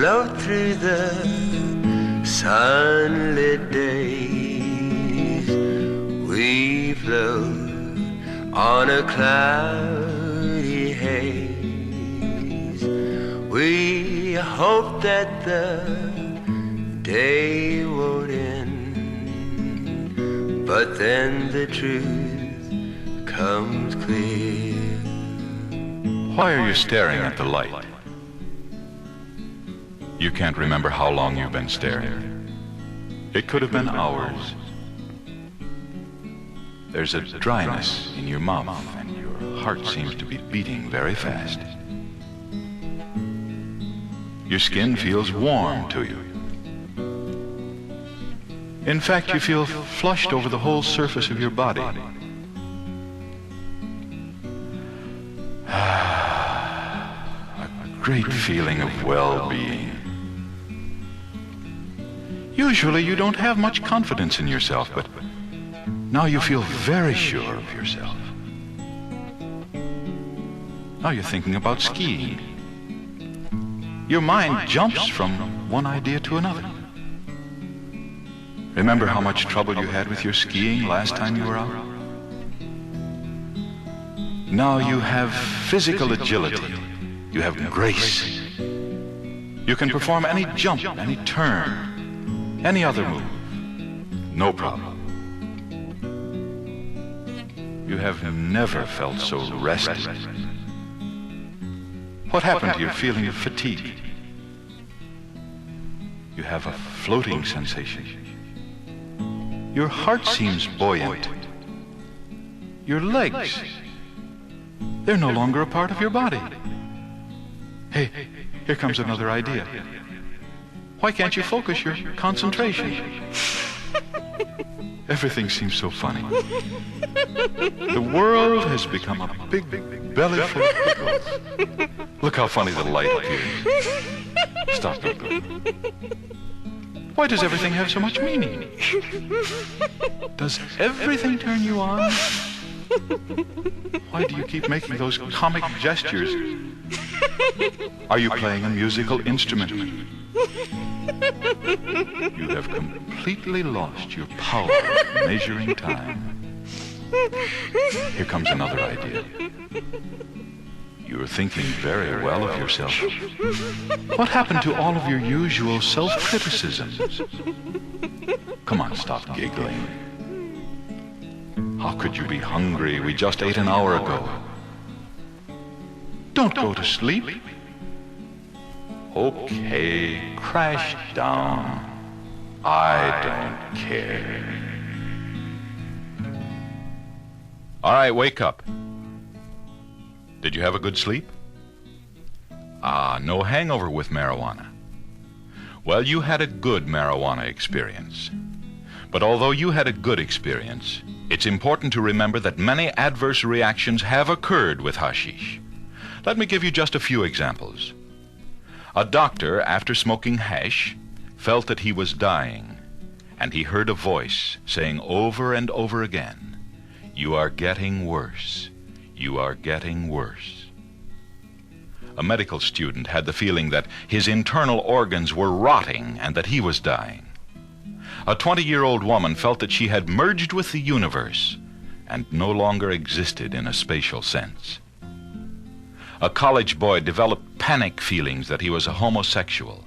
float through the sunlit days. We float on a cloudy haze. We hope that the day won't end, but then the truth comes clear. Why are you staring at the light? You can't remember how long you've been staring. It could have been hours. There's a dryness in your mouth, and your heart seems to be beating very fast. Your skin feels warm to you. In fact, you feel flushed over the whole surface of your body. A great feeling of well-being. Usually you don't have much confidence in yourself, but now you feel very sure of yourself. Now you're thinking about skiing. Your mind jumps from one idea to another. Remember how much trouble you had with your skiing last time you were out? Now you have physical agility. You have grace. You can perform any jump, any turn, any other move. No problem. You have never felt so rested. What happened to your feeling of fatigue? You have a floating sensation. Your heart seems buoyant. Your legs, they're no longer a part of your body. Hey, here comes another idea. Why can't you focus your concentration? Everything seems so funny. The world has become a big belly full of pickles. Look how funny the light appears. Stop giggling. Why does everything have so much meaning? Does everything turn you on? Why do you keep making those comic gestures? Are you playing a musical instrument? You have completely lost your power of measuring time. Here comes another idea. You're thinking very well of yourself. What happened to all of your usual self-criticisms? Come on, stop giggling. How could you be hungry? We just ate an hour ago. Don't go to sleep. Okay, crash down. I don't care. All right, wake up. Did you have a good sleep? No hangover with marijuana. Well, you had a good marijuana experience. But although you had a good experience, it's important to remember that many adverse reactions have occurred with hashish. Let me give you just a few examples. A doctor, after smoking hash, felt that he was dying, and he heard a voice saying over and over again, "You are getting worse. You are getting worse." A medical student had the feeling that his internal organs were rotting and that he was dying. A 20-year-old woman felt that she had merged with the universe and no longer existed in a spatial sense. A college boy developed panic feelings that he was a homosexual.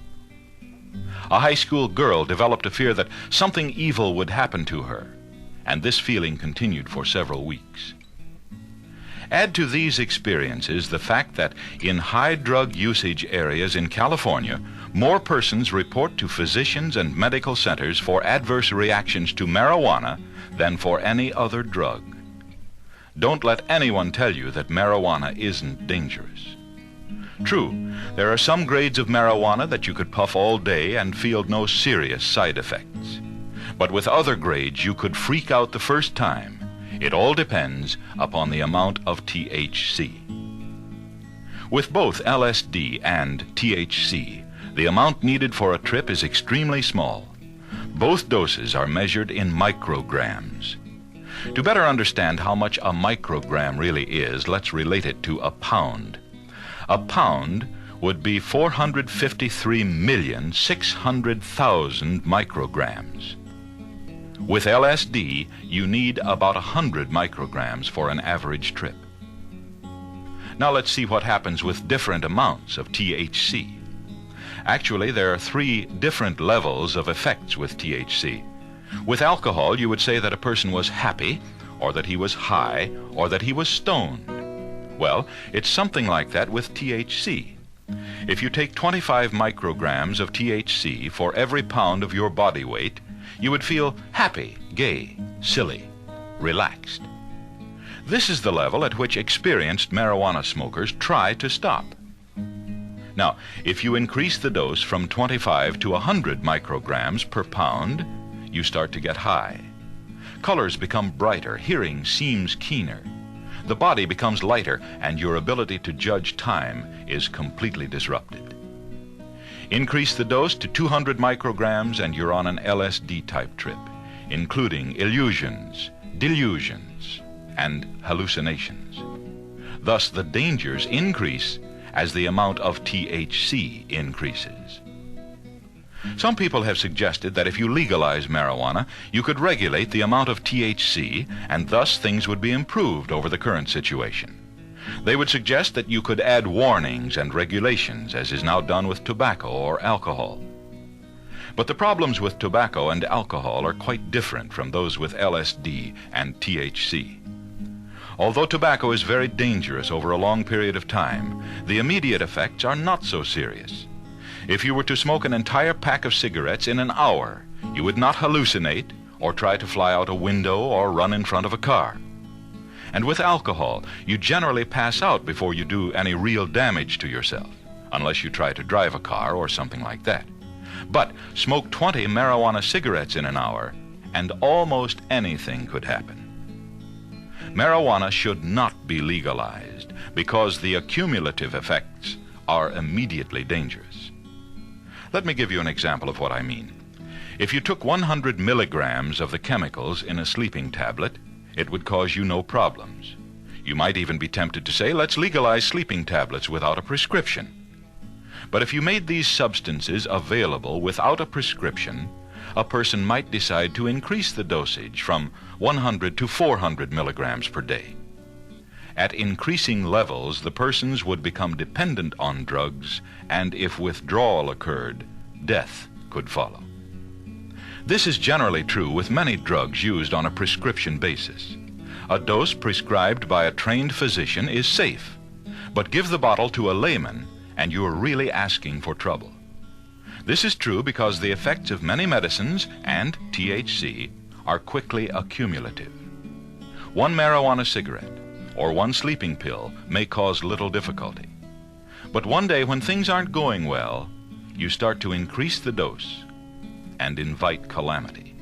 A high school girl developed a fear that something evil would happen to her, and this feeling continued for several weeks. Add to these experiences the fact that in high drug usage areas in California, more persons report to physicians and medical centers for adverse reactions to marijuana than for any other drug. Don't let anyone tell you that marijuana isn't dangerous. True, there are some grades of marijuana that you could puff all day and feel no serious side effects. But with other grades, you could freak out the first time. It all depends upon the amount of THC. With both LSD and THC, the amount needed for a trip is extremely small. Both doses are measured in micrograms. To better understand how much a microgram really is, let's relate it to a pound. A pound would be 453,600,000 micrograms. With LSD, you need about 100 micrograms for an average trip. Now let's see what happens with different amounts of THC. Actually, there are 3 different levels of effects with THC. With alcohol, you would say that a person was happy, or that he was high, or that he was stoned. Well, it's something like that with THC. If you take 25 micrograms of THC for every pound of your body weight, you would feel happy, gay, silly, relaxed. This is the level at which experienced marijuana smokers try to stop. Now, if you increase the dose from 25 to 100 micrograms per pound, you start to get high. Colors become brighter, hearing seems keener. The body becomes lighter, and your ability to judge time is completely disrupted. Increase the dose to 200 micrograms and you're on an LSD-type trip, including illusions, delusions, and hallucinations. Thus, the dangers increase as the amount of THC increases. Some people have suggested that if you legalize marijuana, you could regulate the amount of THC, and thus things would be improved over the current situation. They would suggest that you could add warnings and regulations, as is now done with tobacco or alcohol. But the problems with tobacco and alcohol are quite different from those with LSD and THC. Although tobacco is very dangerous over a long period of time, the immediate effects are not so serious. If you were to smoke an entire pack of cigarettes in an hour, you would not hallucinate or try to fly out a window or run in front of a car. And with alcohol, you generally pass out before you do any real damage to yourself, unless you try to drive a car or something like that. But smoke 20 marijuana cigarettes in an hour, and almost anything could happen. Marijuana should not be legalized because the accumulative effects are immediately dangerous. Let me give you an example of what I mean. If you took 100 milligrams of the chemicals in a sleeping tablet, it would cause you no problems. You might even be tempted to say, let's legalize sleeping tablets without a prescription. But if you made these substances available without a prescription, a person might decide to increase the dosage from 100 to 400 milligrams per day. At increasing levels, the persons would become dependent on drugs, and if withdrawal occurred, death could follow. This is generally true with many drugs used on a prescription basis. A dose prescribed by a trained physician is safe, but give the bottle to a layman and you are really asking for trouble. This is true because the effects of many medicines and THC are quickly accumulative. One marijuana cigarette or one sleeping pill may cause little difficulty. But one day when things aren't going well, you start to increase the dose and invite calamity.